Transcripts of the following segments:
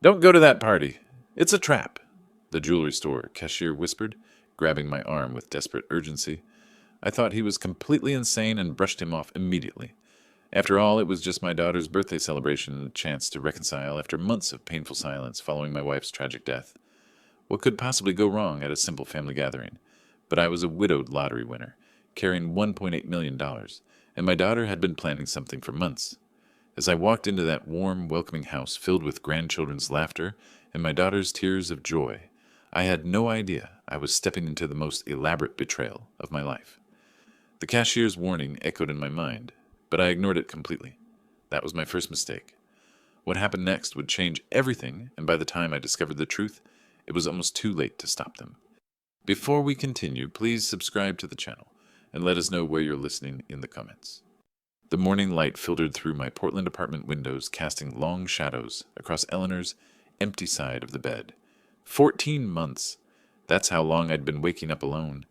Don't go to that party. It's a trap, the jewelry store cashier whispered, grabbing my arm with desperate urgency. I thought he was completely insane and brushed him off immediately. After all, it was just my daughter's birthday celebration and a chance to reconcile after months of painful silence following my wife's tragic death. What could possibly go wrong at a simple family gathering? But I was a widowed lottery winner, carrying $1.8 million, and my daughter had been planning something for months. As I walked into that warm, welcoming house filled with grandchildren's laughter and my daughter's tears of joy, I had no idea I was stepping into the most elaborate betrayal of my life. The cashier's warning echoed in my mind, but I ignored it completely. That was my first mistake. What happened next would change everything, and by the time I discovered the truth, it was almost too late to stop them. Before we continue, please subscribe to the channel and let us know where you're listening in the comments. The morning light filtered through my Portland apartment windows, casting long shadows across Eleanor's empty side of the bed. 14 months. That's how long I'd been waking up alone,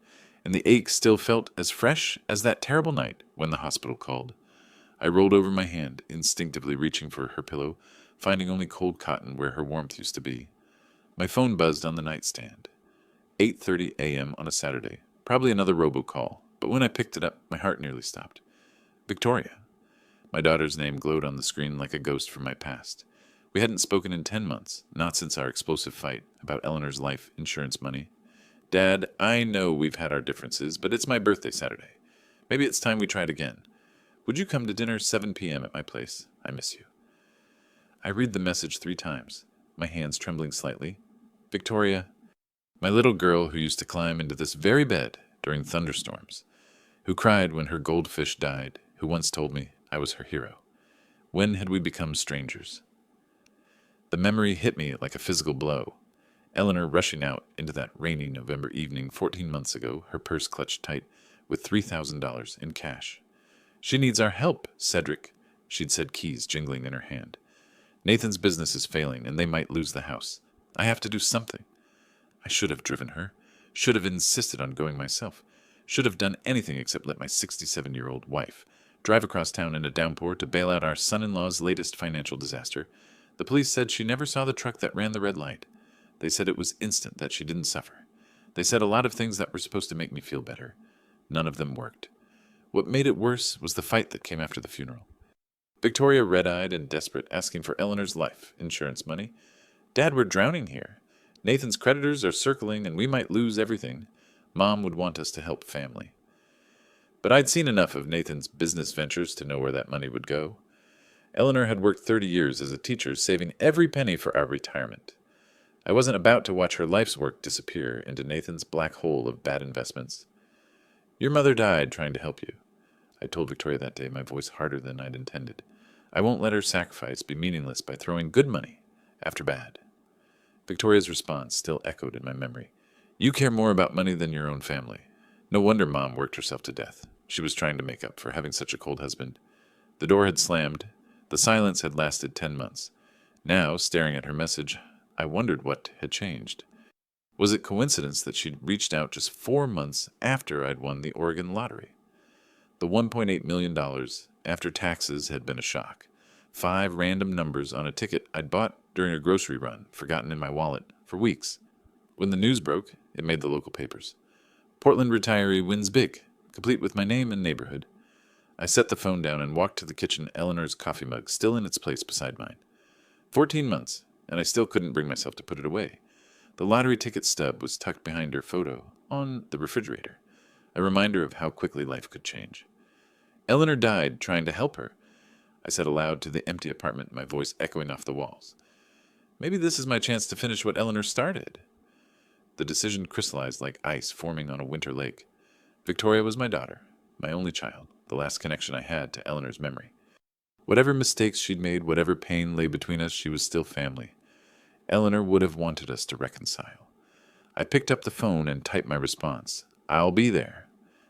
and the ache still felt as fresh as that terrible night when the hospital called. I rolled over my hand, instinctively reaching for her pillow, finding only cold cotton where her warmth used to be. My phone buzzed on the nightstand. 8:30 a.m. on a Saturday. Probably another robocall, but when I picked it up, my heart nearly stopped. Victoria. My daughter's name glowed on the screen like a ghost from my past. We hadn't spoken in 10 months, not since our explosive fight about Eleanor's life insurance money. Dad, I know we've had our differences, but it's my birthday Saturday. Maybe it's time we tried again. Would you come to dinner 7 p.m. at my place? I miss you. I read the message 3 times, my hands trembling slightly. Victoria, my little girl who used to climb into this very bed during thunderstorms, who cried when her goldfish died, who once told me I was her hero. When had we become strangers? The memory hit me like a physical blow. Eleanor rushing out into that rainy November evening 14 months ago, her purse clutched tight, with $3,000 in cash. She needs our help, Cedric, she'd said, keys jingling in her hand. Nathan's business is failing, and they might lose the house. I have to do something. I should have driven her, should have insisted on going myself, should have done anything except let my 67-year-old wife drive across town in a downpour to bail out our son-in-law's latest financial disaster. The police said she never saw the truck that ran the red light. They said it was instant, that she didn't suffer. They said a lot of things that were supposed to make me feel better. None of them worked. What made it worse was the fight that came after the funeral. Victoria, red-eyed and desperate, asking for Eleanor's life insurance money. Dad, we're drowning here. Nathan's creditors are circling and we might lose everything. Mom would want us to help family. But I'd seen enough of Nathan's business ventures to know where that money would go. Eleanor had worked 30 years as a teacher, saving every penny for our retirement. I wasn't about to watch her life's work disappear into Nathan's black hole of bad investments. Your mother died trying to help you. I told Victoria that day, my voice harder than I'd intended. I won't let her sacrifice be meaningless by throwing good money after bad. Victoria's response still echoed in my memory. You care more about money than your own family. No wonder Mom worked herself to death. She was trying to make up for having such a cold husband. The door had slammed. The silence had lasted 10 months. Now, staring at her message, I wondered what had changed. Was it coincidence that she'd reached out just 4 months after I'd won the Oregon lottery? The $1.8 million after taxes had been a shock. 5 random numbers on a ticket I'd bought during a grocery run, forgotten in my wallet, for weeks. When the news broke, it made the local papers. Portland retiree wins big, complete with my name and neighborhood. I set the phone down and walked to the kitchen, Eleanor's coffee mug still in its place beside mine. 14 months, and I still couldn't bring myself to put it away. The lottery ticket stub was tucked behind her photo on the refrigerator, a reminder of how quickly life could change. Eleanor died trying to help her, I said aloud to the empty apartment, my voice echoing off the walls. Maybe this is my chance to finish what Eleanor started. The decision crystallized like ice forming on a winter lake. Victoria was my daughter, my only child, the last connection I had to Eleanor's memory. Whatever mistakes she'd made, whatever pain lay between us, she was still family. Eleanor would have wanted us to reconcile. I picked up the phone and typed my response. I'll be there.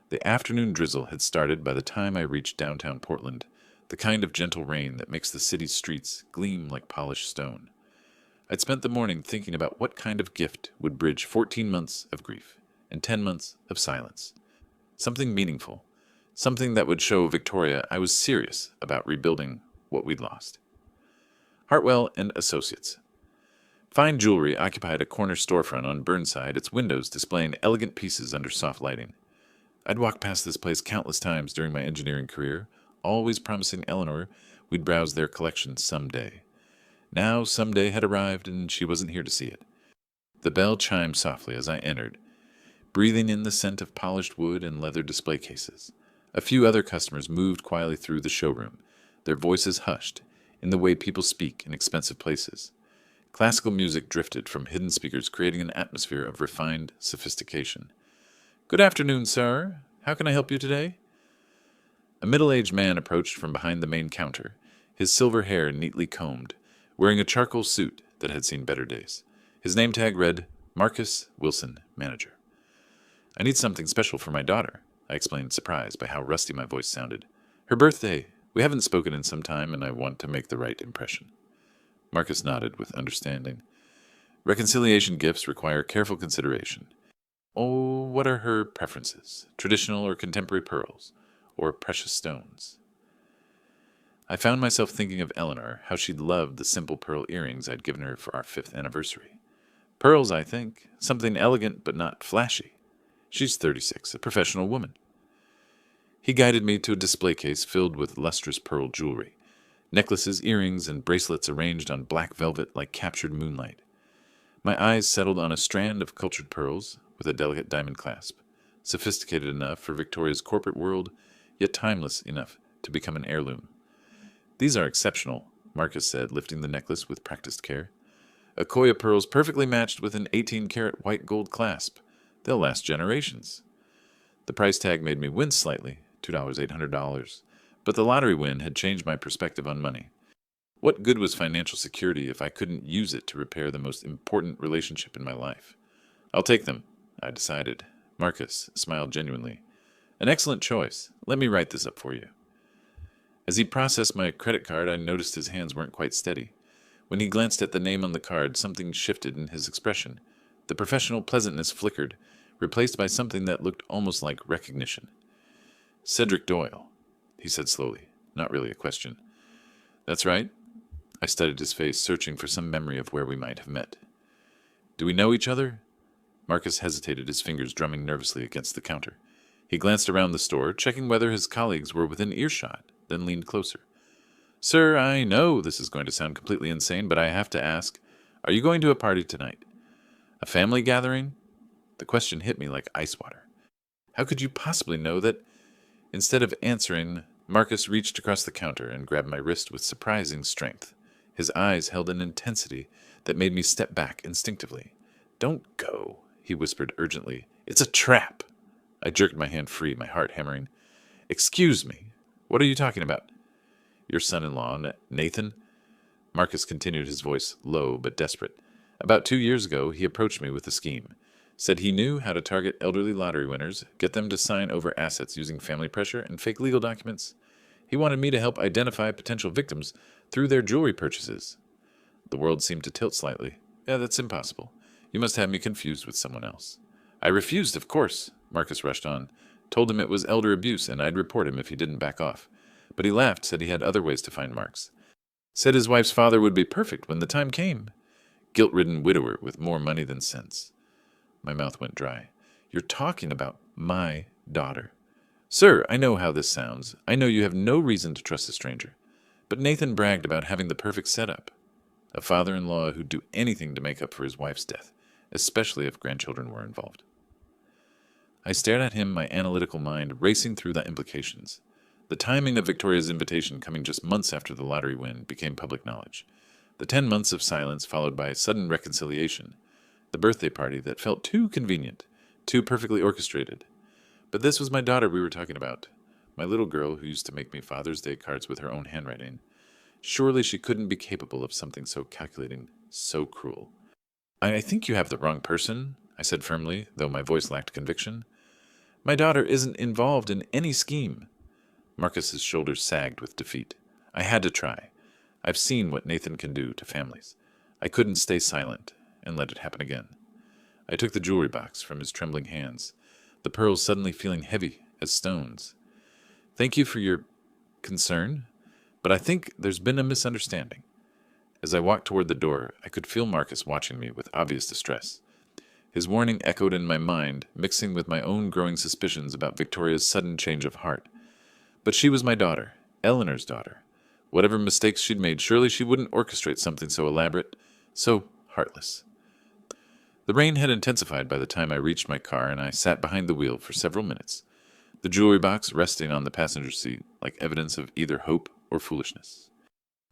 The afternoon drizzle had started by the time I reached downtown Portland, the kind of gentle rain that makes the city's streets gleam like polished stone. I'd spent the morning thinking about what kind of gift would bridge 14 months of grief and 10 months of silence. Something meaningful, something that would show Victoria I was serious about rebuilding what we'd lost. Hartwell and Associates. Fine jewelry occupied a corner storefront on Burnside, its windows displaying elegant pieces under soft lighting. I'd walked past this place countless times during my engineering career, always promising Eleanor we'd browse their collection someday. Now, someday had arrived, and she wasn't here to see it. The bell chimed softly as I entered, breathing in the scent of polished wood and leather display cases. A few other customers moved quietly through the showroom, their voices hushed, in the way people speak in expensive places. Classical music drifted from hidden speakers, creating an atmosphere of refined sophistication. "Good afternoon, sir. How can I help you today?" A middle-aged man approached from behind the main counter, his silver hair neatly combed, wearing a charcoal suit that had seen better days. His name tag read, Marcus Wilson, Manager. "I need something special for my daughter," I explained, surprised by how rusty my voice sounded. "Her birthday. We haven't spoken in some time, and I want to make the right impression." Marcus nodded with understanding. Reconciliation gifts require careful consideration. Oh, what are her preferences? Traditional or contemporary pearls? Or precious stones? I found myself thinking of Eleanor, how she'd loved the simple pearl earrings I'd given her for our 5th anniversary. Pearls, I think. Something elegant but not flashy. She's 36, a professional woman. He guided me to a display case filled with lustrous pearl jewelry. Necklaces, earrings, and bracelets arranged on black velvet like captured moonlight. My eyes settled on a strand of cultured pearls with a delicate diamond clasp, sophisticated enough for Victoria's corporate world, yet timeless enough to become an heirloom. "These are exceptional," Marcus said, lifting the necklace with practiced care. "Akoya pearls perfectly matched with an 18-karat white gold clasp. They'll last generations." The price tag made me wince slightly, $2,800. But the lottery win had changed my perspective on money. What good was financial security if I couldn't use it to repair the most important relationship in my life? "I'll take them," I decided. Marcus smiled genuinely. "An excellent choice. Let me write this up for you." As he processed my credit card, I noticed his hands weren't quite steady. When he glanced at the name on the card, something shifted in his expression. The professional pleasantness flickered, replaced by something that looked almost like recognition. "Cedric Doyle," he said slowly, not really a question. "That's right." I studied his face, searching for some memory of where we might have met. "Do we know each other?" Marcus hesitated, his fingers drumming nervously against the counter. He glanced around the store, checking whether his colleagues were within earshot, then leaned closer. "Sir, I know this is going to sound completely insane, but I have to ask, are you going to a party tonight? A family gathering?" The question hit me like ice water. How could you possibly know that? Instead of answering, Marcus reached across the counter and grabbed my wrist with surprising strength. His eyes held an intensity that made me step back instinctively. "Don't go," he whispered urgently. "It's a trap." I jerked my hand free, my heart hammering. "Excuse me. What are you talking about?" "Your son-in-law, Nathan?" Marcus continued, his voice low but desperate. "About 2 years ago, he approached me with a scheme. Said he knew how to target elderly lottery winners, get them to sign over assets using family pressure and fake legal documents. He wanted me to help identify potential victims through their jewelry purchases." The world seemed to tilt slightly. "Yeah, that's impossible. You must have me confused with someone else." "I refused, of course," Marcus rushed on. "Told him it was elder abuse and I'd report him if he didn't back off. But he laughed, said he had other ways to find Marks. Said his wife's father would be perfect when the time came. Guilt-ridden widower with more money than sense." My mouth went dry. "You're talking about my daughter." "Sir, I know how this sounds. I know you have no reason to trust a stranger. But Nathan bragged about having the perfect setup. A father-in-law who'd do anything to make up for his wife's death, especially if grandchildren were involved." I stared at him, my analytical mind racing through the implications. The timing of Victoria's invitation coming just months after the lottery win became public knowledge. The 10 months of silence followed by a sudden reconciliation. The birthday party that felt too convenient, too perfectly orchestrated. But this was my daughter we were talking about. My little girl who used to make me Father's Day cards with her own handwriting. Surely she couldn't be capable of something so calculating, so cruel. "I think you have the wrong person," I said firmly, though my voice lacked conviction. "My daughter isn't involved in any scheme." Marcus's shoulders sagged with defeat. I had to try. I've seen what Nathan can do to families. I couldn't stay silent and let it happen again. I took the jewelry box from his trembling hands, the pearls suddenly feeling heavy as stones. "Thank you for your concern, but I think there's been a misunderstanding. As I walked toward the door, I could feel Marcus watching me with obvious distress. His warning echoed in my mind, mixing with my own growing suspicions about Victoria's sudden change of heart. But she was my daughter, Eleanor's daughter. Whatever mistakes she'd made, surely she wouldn't orchestrate something so elaborate, so heartless. The rain had intensified by the time I reached my car, and I sat behind the wheel for several minutes, the jewelry box resting on the passenger seat like evidence of either hope or foolishness.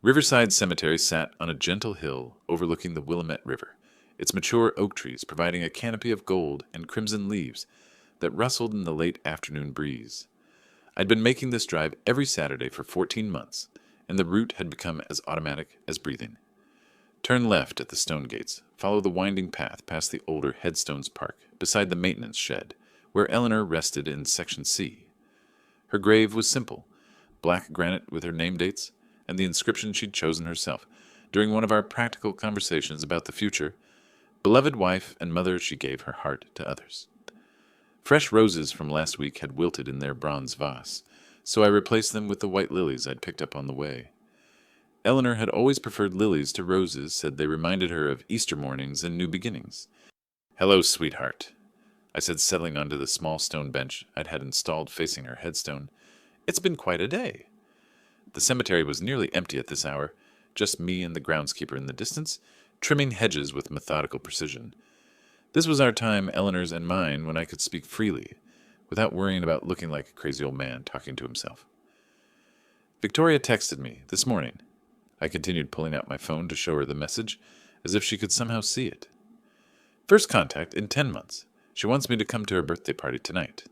Riverside Cemetery sat on a gentle hill overlooking the Willamette River, its mature oak trees providing a canopy of gold and crimson leaves that rustled in the late afternoon breeze. I'd been making this drive every Saturday for 14 months, and the route had become as automatic as breathing. Turn left at the stone gates, follow the winding path past the older Headstones Park, beside the maintenance shed, where Eleanor rested in Section C. Her grave was simple, black granite with her name dates, and the inscription she'd chosen herself, during one of our practical conversations about the future. Beloved wife and mother, she gave her heart to others. Fresh roses from last week had wilted in their bronze vase, so I replaced them with the white lilies I'd picked up on the way. Eleanor had always preferred lilies to roses, said they reminded her of Easter mornings and new beginnings. "Hello, sweetheart," I said, settling onto the small stone bench I'd had installed facing her headstone. "It's been quite a day." The cemetery was nearly empty at this hour, just me and the groundskeeper in the distance, trimming hedges with methodical precision. This was our time, Eleanor's and mine, when I could speak freely, without worrying about looking like a crazy old man talking to himself. Victoria texted me this morning. I continued pulling out my phone to show her the message, as if she could somehow see it. First contact in 10 months. She wants me to come to her birthday party tonight.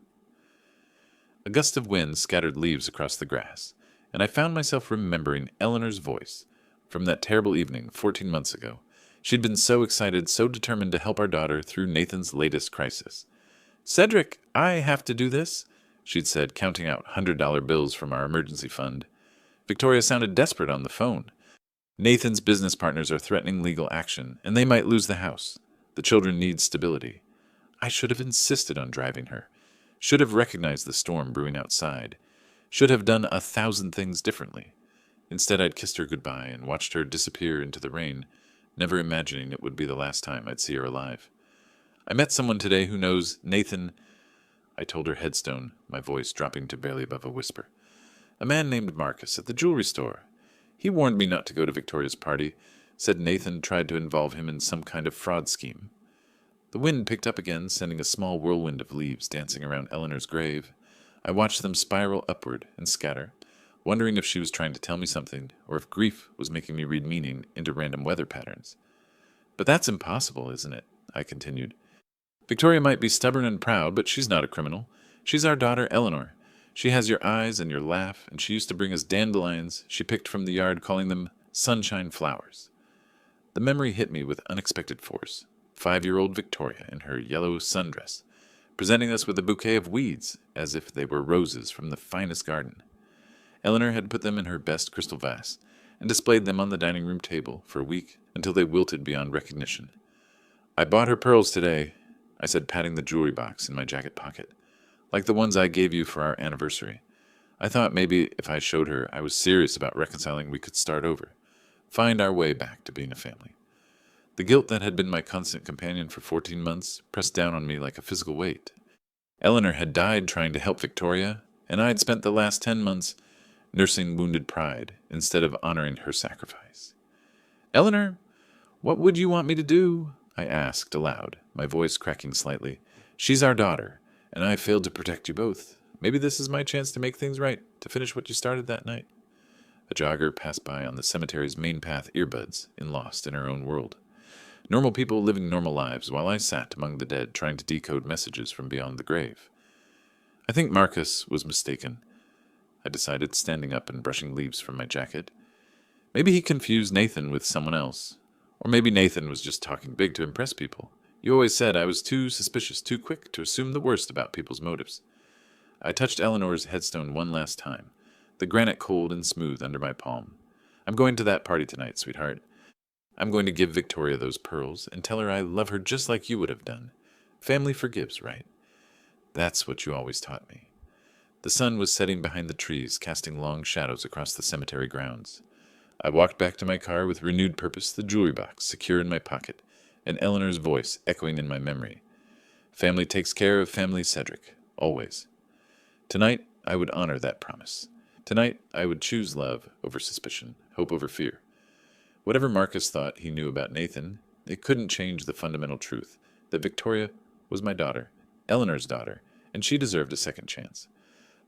A gust of wind scattered leaves across the grass, and I found myself remembering Eleanor's voice from that terrible evening 14 months ago. She'd been so excited, so determined to help our daughter through Nathan's latest crisis. "Cedric, I have to do this," she'd said, counting out $100 bills from our emergency fund. Victoria sounded desperate on the phone. Nathan's business partners are threatening legal action, and they might lose the house. The children need stability. I should have insisted on driving her. Should have recognized the storm brewing outside. Should have done 1,000 things differently. Instead, I'd kissed her goodbye and watched her disappear into the rain, never imagining it would be the last time I'd see her alive. "I met someone today who knows Nathan," I told her headstone, my voice dropping to barely above a whisper. "A man named Marcus at the jewelry store. He warned me not to go to Victoria's party, said Nathan tried to involve him in some kind of fraud scheme." The wind picked up again, sending a small whirlwind of leaves dancing around Eleanor's grave. I watched them spiral upward and scatter, wondering if she was trying to tell me something, or if grief was making me read meaning into random weather patterns. "But that's impossible, isn't it?" I continued. "Victoria might be stubborn and proud, but she's not a criminal. She's our daughter, Eleanor. She has your eyes and your laugh, and she used to bring us dandelions she picked from the yard, calling them sunshine flowers." The memory hit me with unexpected force. 5-year-old Victoria in her yellow sundress, presenting us with a bouquet of weeds as if they were roses from the finest garden. Eleanor had put them in her best crystal vase and displayed them on the dining room table for a week until they wilted beyond recognition. "I bought her pearls today," I said, patting the jewelry box in my jacket pocket, "like the ones I gave you for our anniversary. I thought maybe if I showed her I was serious about reconciling, we could start over, find our way back to being a family." The guilt that had been my constant companion for 14 months pressed down on me like a physical weight. Eleanor had died trying to help Victoria, and I had spent the last 10 months nursing wounded pride instead of honoring her sacrifice. "Eleanor, what would you want me to do?" I asked aloud, my voice cracking slightly. "She's our daughter, and I failed to protect you both. Maybe this is my chance to make things right, to finish what you started that night." A jogger passed by on the cemetery's main path, earbuds, lost in her own world. Normal people living normal lives, while I sat among the dead trying to decode messages from beyond the grave. I think Marcus was mistaken, I decided, standing up and brushing leaves from my jacket. Maybe he confused Nathan with someone else. Or maybe Nathan was just talking big to impress people. You always said I was too suspicious, too quick to assume the worst about people's motives. I touched Eleanor's headstone one last time, the granite cold and smooth under my palm. "I'm going to that party tonight, sweetheart. I'm going to give Victoria those pearls and tell her I love her just like you would have done. Family forgives, right? That's what you always taught me." The sun was setting behind the trees, casting long shadows across the cemetery grounds. I walked back to my car with renewed purpose, the jewelry box secure in my pocket, and Eleanor's voice echoing in my memory. Family takes care of family, Cedric, always. Tonight, I would honor that promise. Tonight, I would choose love over suspicion, hope over fear. Whatever Marcus thought he knew about Nathan, it couldn't change the fundamental truth that Victoria was my daughter, Eleanor's daughter, and she deserved a second chance.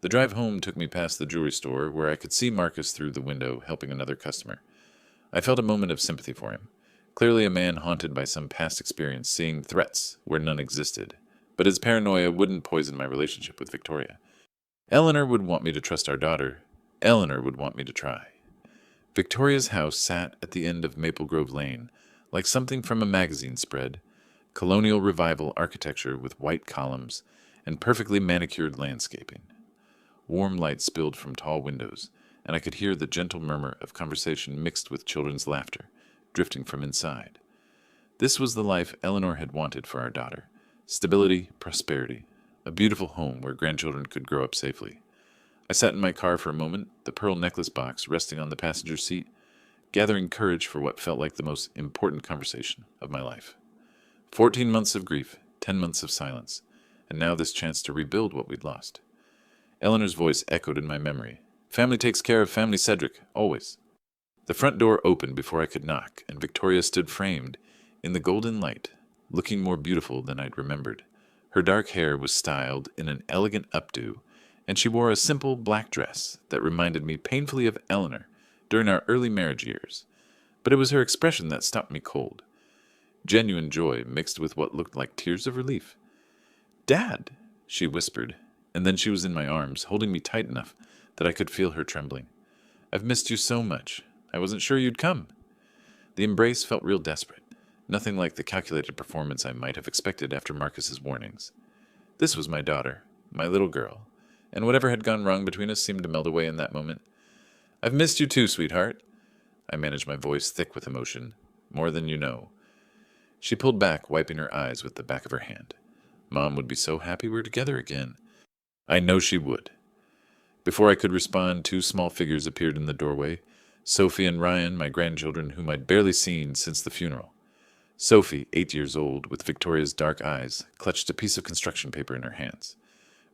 The drive home took me past the jewelry store where I could see Marcus through the window helping another customer. I felt a moment of sympathy for him. Clearly a man haunted by some past experience seeing threats where none existed. But his paranoia wouldn't poison my relationship with Victoria. Eleanor would want me to trust our daughter. Eleanor would want me to try. Victoria's house sat at the end of Maple Grove Lane, like something from a magazine spread, colonial revival architecture with white columns and perfectly manicured landscaping. Warm light spilled from tall windows, and I could hear the gentle murmur of conversation mixed with children's laughter, drifting from inside. This was the life Eleanor had wanted for our daughter. Stability, prosperity, a beautiful home where grandchildren could grow up safely. I sat in my car for a moment, the pearl necklace box resting on the passenger seat, gathering courage for what felt like the most important conversation of my life. 14 months of grief, 10 months of silence, and now this chance to rebuild what we'd lost. Eleanor's voice echoed in my memory. Family takes care of family, Cedric, always. The front door opened before I could knock, and Victoria stood framed in the golden light, looking more beautiful than I'd remembered. Her dark hair was styled in an elegant updo, and she wore a simple black dress that reminded me painfully of Eleanor during our early marriage years. But it was her expression that stopped me cold. Genuine joy mixed with what looked like tears of relief. "Dad," she whispered, and then she was in my arms, holding me tight enough that I could feel her trembling. "I've missed you so much. I wasn't sure you'd come." The embrace felt real desperate, nothing like the calculated performance I might have expected after Marcus's warnings. This was my daughter, my little girl, and whatever had gone wrong between us seemed to melt away in that moment. "I've missed you too, sweetheart." I managed my voice thick with emotion. "More than you know." She pulled back, wiping her eyes with the back of her hand. Mom would be so happy we're together again. I know she would. Before I could respond, two small figures appeared in the doorway. Sophie and Ryan, my grandchildren, whom I'd barely seen since the funeral. Sophie, 8 years old, with Victoria's dark eyes, clutched a piece of construction paper in her hands.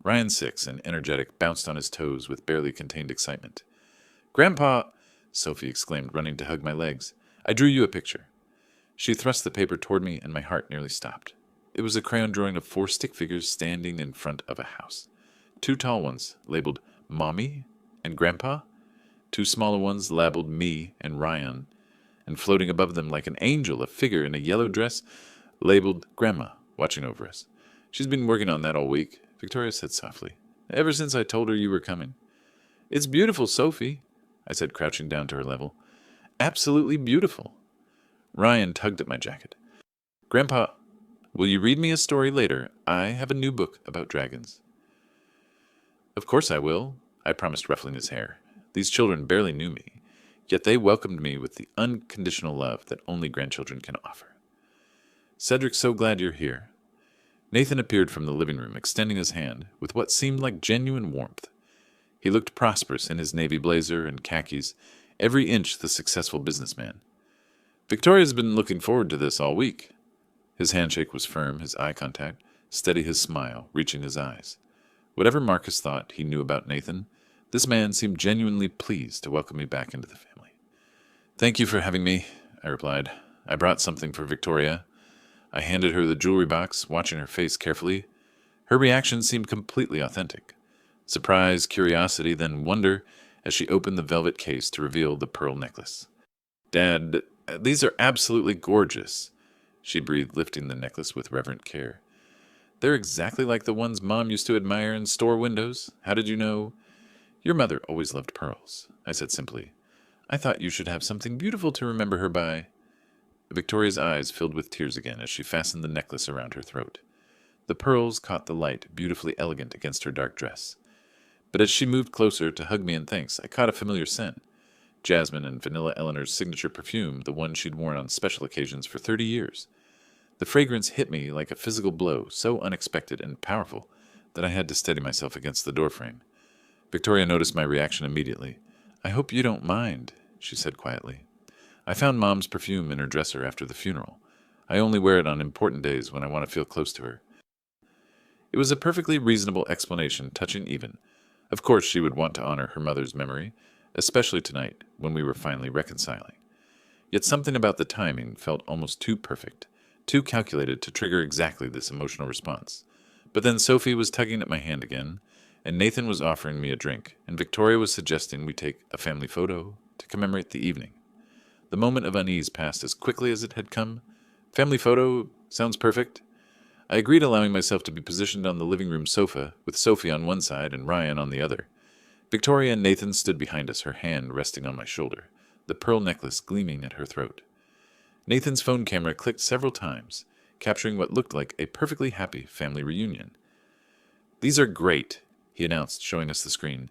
Ryan, 6, and energetic, bounced on his toes with barely contained excitement. "Grandpa!" Sophie exclaimed, running to hug my legs. "I drew you a picture." She thrust the paper toward me, and my heart nearly stopped. It was a crayon drawing of 4 stick figures standing in front of a house. 2 tall ones, labeled Mommy and Grandpa. 2 smaller ones, labeled Me and Ryan. And floating above them like an angel, a figure in a yellow dress, labeled Grandma, watching over us. "She's been working on that all week," Victoria said softly. "Ever since I told her you were coming." "It's beautiful, Sophie," I said, crouching down to her level. "Absolutely beautiful." Ryan tugged at my jacket. "Grandpa, will you read me a story later? I have a new book about dragons." "Of course I will," I promised, ruffling his hair. These children barely knew me, yet they welcomed me with the unconditional love that only grandchildren can offer. "Cedric, so glad you're here." Nathan appeared from the living room, extending his hand with what seemed like genuine warmth. He looked prosperous in his navy blazer and khakis, every inch the successful businessman. "Victoria's been looking forward to this all week." His handshake was firm, his eye contact steady, his smile reaching his eyes. Whatever Marcus thought he knew about Nathan, this man seemed genuinely pleased to welcome me back into the family. "Thank you for having me," I replied. "I brought something for Victoria." I handed her the jewelry box, watching her face carefully. Her reaction seemed completely authentic. Surprise, curiosity, then wonder as she opened the velvet case to reveal the pearl necklace. "Dad, these are absolutely gorgeous," she breathed, lifting the necklace with reverent care. "They're exactly like the ones Mom used to admire in store windows. How did you know?" "Your mother always loved pearls," I said simply. "I thought you should have something beautiful to remember her by." Victoria's eyes filled with tears again as she fastened the necklace around her throat. The pearls caught the light, beautifully elegant against her dark dress. But as she moved closer to hug me in thanks, I caught a familiar scent. Jasmine and Vanilla Eleanor's signature perfume, the one she'd worn on special occasions for 30 years. The fragrance hit me like a physical blow, so unexpected and powerful that I had to steady myself against the doorframe. Victoria noticed my reaction immediately. "I hope you don't mind," she said quietly. I found Mom's perfume in her dresser after the funeral. I only wear it on important days when I want to feel close to her. It was a perfectly reasonable explanation, touching even. Of course she would want to honor her mother's memory, especially tonight, when we were finally reconciling. Yet something about the timing felt almost too perfect, too calculated to trigger exactly this emotional response. But then Sophie was tugging at my hand again, and Nathan was offering me a drink, and Victoria was suggesting we take a family photo to commemorate the evening. The moment of unease passed as quickly as it had come. Family photo sounds perfect. I agreed, allowing myself to be positioned on the living room sofa, with Sophie on one side and Ryan on the other. Victoria and Nathan stood behind us, her hand resting on my shoulder, the pearl necklace gleaming at her throat. Nathan's phone camera clicked several times, capturing what looked like a perfectly happy family reunion. "These are great," he announced, showing us the screen.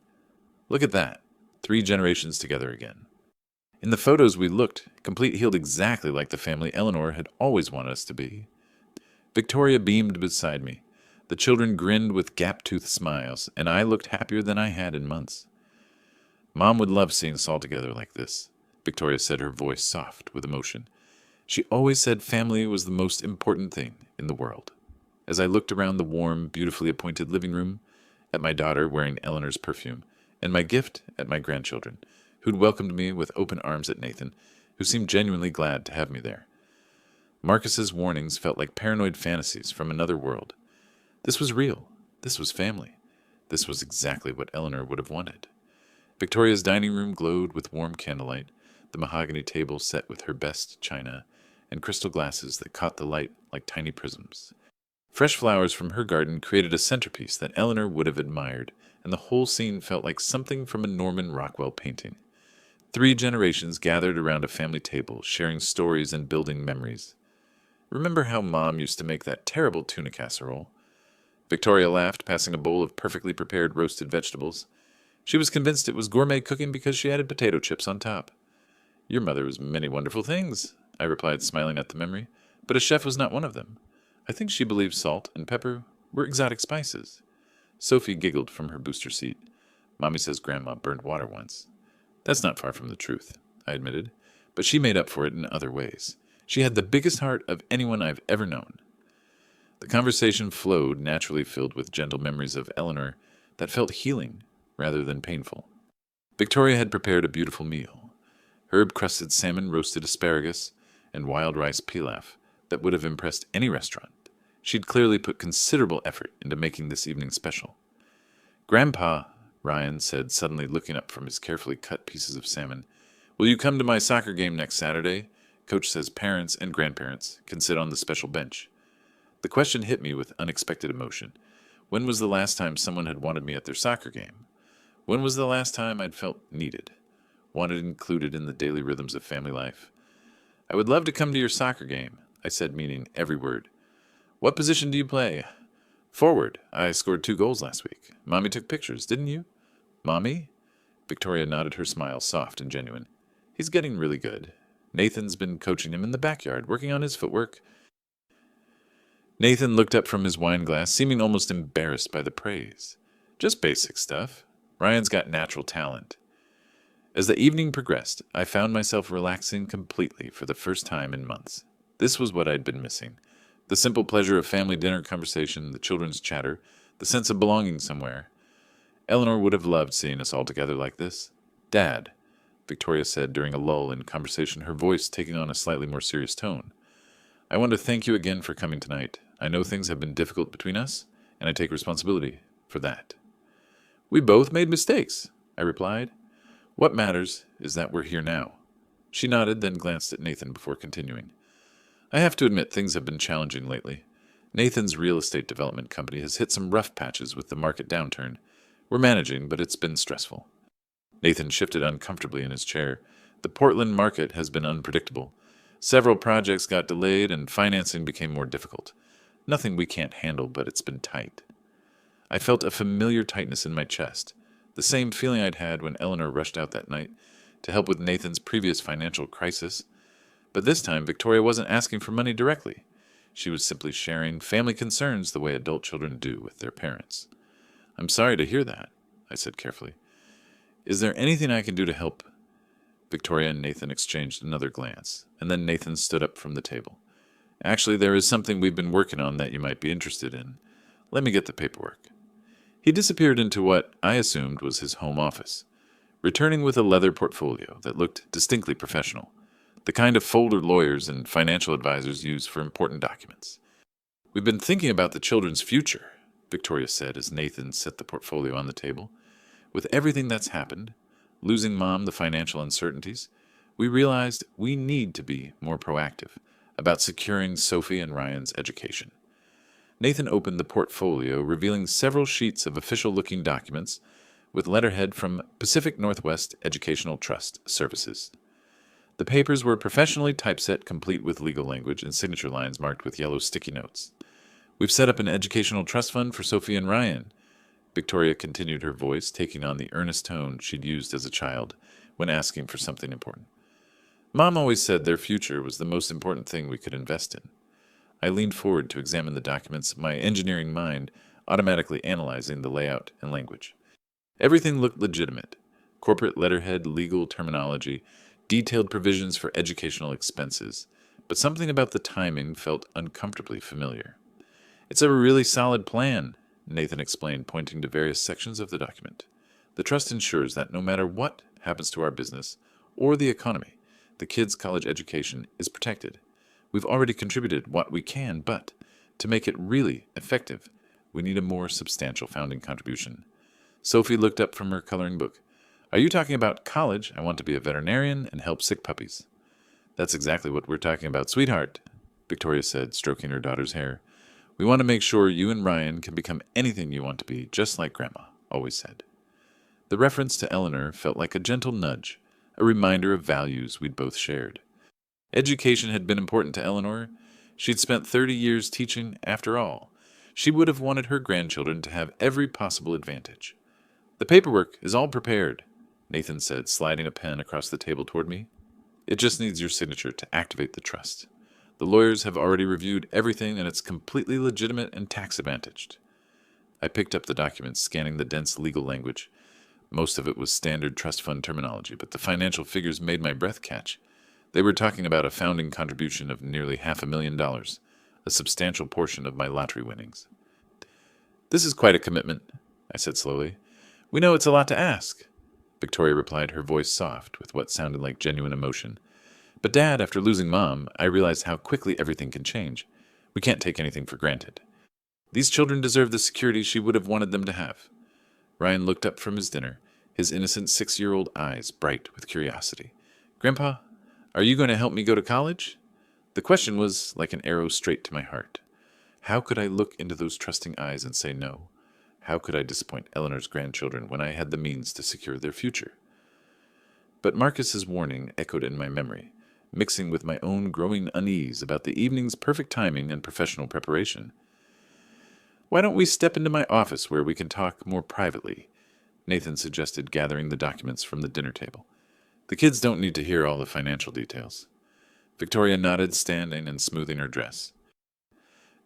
"Look at that. 3 generations together again." In the photos we looked, complete healed exactly like the family Eleanor had always wanted us to be. Victoria beamed beside me. The children grinned with gap-toothed smiles, and I looked happier than I had in months. "Mom would love seeing us all together like this," Victoria said, her voice soft with emotion. "She always said family was the most important thing in the world." As I looked around the warm, beautifully appointed living room, at my daughter wearing Eleanor's perfume, and my gift at my grandchildren, who'd welcomed me with open arms, at Nathan, who seemed genuinely glad to have me there. Marcus's warnings felt like paranoid fantasies from another world. This was real. This was family. This was exactly what Eleanor would have wanted. Victoria's dining room glowed with warm candlelight, the mahogany table set with her best china, and crystal glasses that caught the light like tiny prisms. Fresh flowers from her garden created a centerpiece that Eleanor would have admired, and the whole scene felt like something from a Norman Rockwell painting. 3 generations gathered around a family table, sharing stories and building memories. "Remember how Mom used to make that terrible tuna casserole?" Victoria laughed, passing a bowl of perfectly prepared roasted vegetables. She was convinced it was gourmet cooking because she added potato chips on top. "Your mother was many wonderful things," I replied, smiling at the memory, "but a chef was not one of them. I think she believed salt and pepper were exotic spices." Sophie giggled from her booster seat. "Mommy says Grandma burned water once." "That's not far from the truth," I admitted, but she made up for it in other ways. She had the biggest heart of anyone I've ever known. The conversation flowed, naturally filled with gentle memories of Eleanor that felt healing rather than painful. Victoria had prepared a beautiful meal: herb-crusted salmon, roasted asparagus, and wild rice pilaf that would have impressed any restaurant. She'd clearly put considerable effort into making this evening special. "Grandpa," Ryan said, suddenly looking up from his carefully cut pieces of salmon, "will you come to my soccer game next Saturday? Coach says parents and grandparents can sit on the special bench." The question hit me with unexpected emotion. When was the last time someone had wanted me at their soccer game? When was the last time I'd felt needed, wanted included in the daily rhythms of family life? "I would love to come to your soccer game," I said, meaning every word. "What position do you play?" "Forward. I scored 2 goals last week. Mommy took pictures, didn't you?" "Mommy?" Victoria nodded, her smile soft and genuine. "He's getting really good. Nathan's been coaching him in the backyard, working on his footwork." Nathan looked up from his wine glass, seeming almost embarrassed by the praise. "Just basic stuff. Ryan's got natural talent." As the evening progressed, I found myself relaxing completely for the first time in months. This was what I'd been missing: the simple pleasure of family dinner conversation, the children's chatter, the sense of belonging somewhere. Eleanor would have loved seeing us all together like this. "Dad," Victoria said during a lull in conversation, her voice taking on a slightly more serious tone, "I want to thank you again for coming tonight. I know things have been difficult between us, and I take responsibility for that." "We both made mistakes," I replied. "What matters is that we're here now." She nodded, then glanced at Nathan before continuing. "I have to admit things have been challenging lately. Nathan's real estate development company has hit some rough patches with the market downturn. We're managing, but it's been stressful." Nathan shifted uncomfortably in his chair. "The Portland market has been unpredictable. Several projects got delayed, and financing became more difficult. Nothing we can't handle, but it's been tight." I felt a familiar tightness in my chest, the same feeling I'd had when Eleanor rushed out that night to help with Nathan's previous financial crisis. But this time, Victoria wasn't asking for money directly. She was simply sharing family concerns the way adult children do with their parents. "I'm sorry to hear that," I said carefully. "Is there anything I can do to help?" Victoria and Nathan exchanged another glance, and then Nathan stood up from the table. Actually, there is something we've been working on that you might be interested in. Let me get the paperwork. He disappeared into what I assumed was his home office, returning with a leather portfolio that looked distinctly professional, the kind of folder lawyers and financial advisors use for important documents. We've been thinking about the children's future, Victoria said as Nathan set the portfolio on the table. With everything that's happened, losing Mom, the financial uncertainties, we realized we need to be more proactive about securing Sophie and Ryan's education. Nathan opened the portfolio, revealing several sheets of official-looking documents with letterhead from Pacific Northwest Educational Trust Services. The papers were professionally typeset, complete with legal language and signature lines marked with yellow sticky notes. We've set up an educational trust fund for Sophie and Ryan. Victoria continued, her voice taking on the earnest tone she'd used as a child when asking for something important. Mom always said their future was the most important thing we could invest in. I leaned forward to examine the documents, my engineering mind automatically analyzing the layout and language. Everything looked legitimate. Corporate letterhead, legal terminology, detailed provisions for educational expenses, but something about the timing felt uncomfortably familiar. It's a really solid plan, Nathan explained, pointing to various sections of the document. The trust ensures that no matter what happens to our business or the economy, the kids' college education is protected. We've already contributed what we can, but to make it really effective, we need a more substantial founding contribution. Sophie looked up from her coloring book. Are you talking about college? I want to be a veterinarian and help sick puppies. That's exactly what we're talking about, sweetheart, Victoria said, stroking her daughter's hair. We want to make sure you and Ryan can become anything you want to be, just like Grandma always said. The reference to Eleanor felt like a gentle nudge, a reminder of values we'd both shared. Education had been important to Eleanor. She'd spent 30 years teaching, after all. She would have wanted her grandchildren to have every possible advantage. The paperwork is all prepared, Nathan said, sliding a pen across the table toward me. It just needs your signature to activate the trust. The lawyers have already reviewed everything, and it's completely legitimate and tax-advantaged. I picked up the document, scanning the dense legal language. Most of it was standard trust fund terminology, but the financial figures made my breath catch. They were talking about a founding contribution of nearly $500,000, a substantial portion of my lottery winnings. This is quite a commitment, I said slowly. We know it's a lot to ask, Victoria replied, her voice soft with what sounded like genuine emotion. But Dad, after losing Mom, I realized how quickly everything can change. We can't take anything for granted. These children deserve the security she would have wanted them to have. Ryan looked up from his dinner, his innocent 6-year-old eyes bright with curiosity. Grandpa, are you going to help me go to college? The question was like an arrow straight to my heart. How could I look into those trusting eyes and say no? How could I disappoint Eleanor's grandchildren when I had the means to secure their future? But Marcus's warning echoed in my memory, mixing with my own growing unease about the evening's perfect timing and professional preparation. Why don't we step into my office where we can talk more privately? Nathan suggested, gathering the documents from the dinner table. The kids don't need to hear all the financial details. Victoria nodded, standing and smoothing her dress.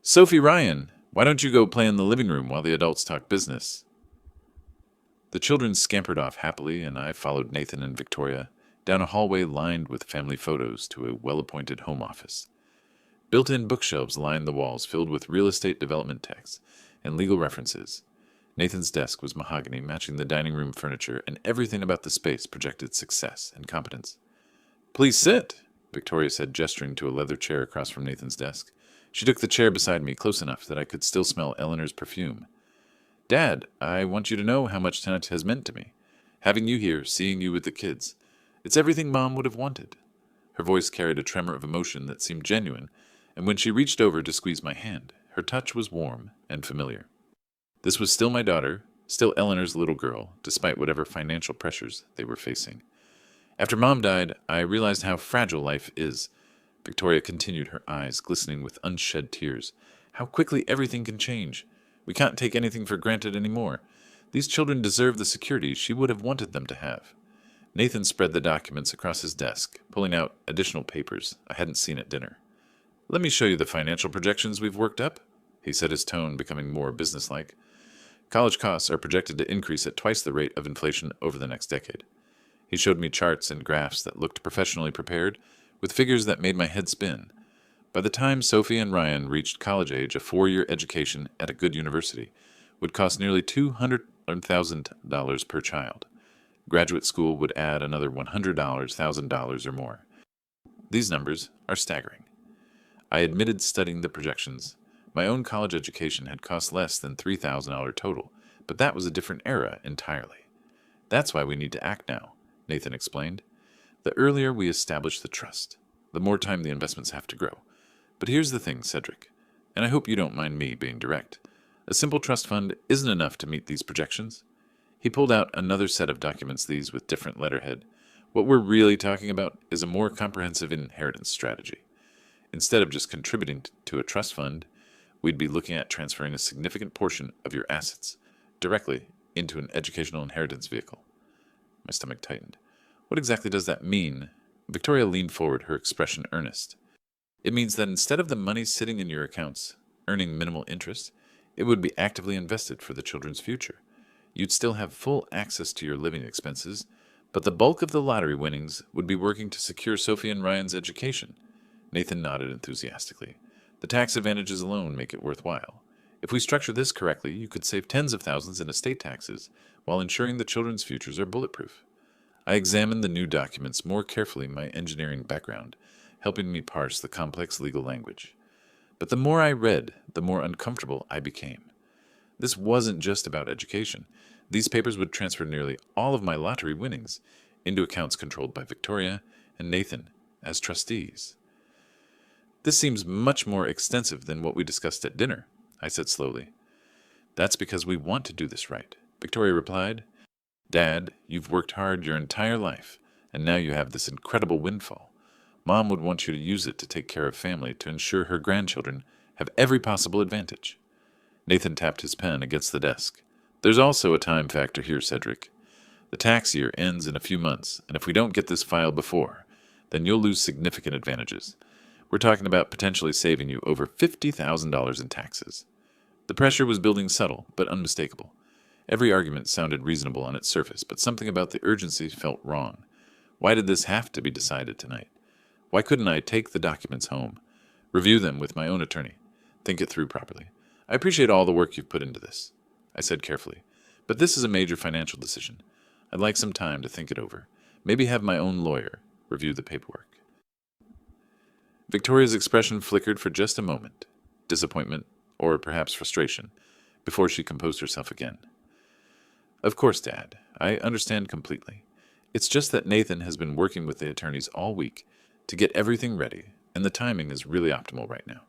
Sophie, Ryan, why don't you go play in the living room while the adults talk business? The children scampered off happily, and I followed Nathan and Victoria down a hallway lined with family photos to a well-appointed home office. Built-in bookshelves lined the walls, filled with real estate development texts and legal references. Nathan's desk was mahogany, matching the dining room furniture, and everything about the space projected success and competence. Please sit, Victoria said, gesturing to a leather chair across from Nathan's desk. She took the chair beside me, close enough that I could still smell Eleanor's perfume. Dad, I want you to know how much tonight has meant to me. Having you here, seeing you with the kids. It's everything Mom would have wanted. Her voice carried a tremor of emotion that seemed genuine, and when she reached over to squeeze my hand, her touch was warm and familiar. This was still my daughter, still Eleanor's little girl, despite whatever financial pressures they were facing. After Mom died, I realized how fragile life is. Victoria continued, her eyes glistening with unshed tears. How quickly everything can change. We can't take anything for granted anymore. These children deserve the security she would have wanted them to have. Nathan spread the documents across his desk, pulling out additional papers I hadn't seen at dinner. Let me show you the financial projections we've worked up, he said, his tone becoming more businesslike. College costs are projected to increase at twice the rate of inflation over the next decade. He showed me charts and graphs that looked professionally prepared, with figures that made my head spin. By the time Sophie and Ryan reached college age, a 4-year education at a good university would cost nearly $200,000 per child. Graduate school would add another $100,000 or more. These numbers are staggering. I admitted studying the projections. My own college education had cost less than $3,000 total, but that was a different era entirely. That's why we need to act now, Nathan explained. The earlier we establish the trust, the more time the investments have to grow. But here's the thing, Cedric, and I hope you don't mind me being direct. A simple trust fund isn't enough to meet these projections. He pulled out another set of documents, these with different letterhead. What we're really talking about is a more comprehensive inheritance strategy. Instead of just contributing to a trust fund, we'd be looking at transferring a significant portion of your assets directly into an educational inheritance vehicle. My stomach tightened. What exactly does that mean? Victoria leaned forward, her expression earnest. It means that instead of the money sitting in your accounts, earning minimal interest, it would be actively invested for the children's future. You'd still have full access to your living expenses, but the bulk of the lottery winnings would be working to secure Sophie and Ryan's education. Nathan nodded enthusiastically. The tax advantages alone make it worthwhile. If we structure this correctly, you could save tens of thousands in estate taxes while ensuring the children's futures are bulletproof. I examined the new documents more carefully in my engineering background, helping me parse the complex legal language. But the more I read, the more uncomfortable I became. This wasn't just about education. These papers would transfer nearly all of my lottery winnings into accounts controlled by Victoria and Nathan as trustees. This seems much more extensive than what we discussed at dinner, I said slowly. That's because we want to do this right, Victoria replied. Dad, you've worked hard your entire life, and now you have this incredible windfall. Mom would want you to use it to take care of family, to ensure her grandchildren have every possible advantage. Nathan tapped his pen against the desk. There's also a time factor here, Cedric. The tax year ends in a few months, and if we don't get this filed before, then you'll lose significant advantages. We're talking about potentially saving you over $50,000 in taxes. The pressure was building subtle, but unmistakable. Every argument sounded reasonable on its surface, but something about the urgency felt wrong. Why did this have to be decided tonight? Why couldn't I take the documents home, review them with my own attorney, think it through properly? I appreciate all the work you've put into this, I said carefully, but this is a major financial decision. I'd like some time to think it over. Maybe have my own lawyer review the paperwork. Victoria's expression flickered for just a moment, disappointment, or perhaps frustration, before she composed herself again. Of course, Dad, I understand completely. It's just that Nathan has been working with the attorneys all week to get everything ready, and the timing is really optimal right now.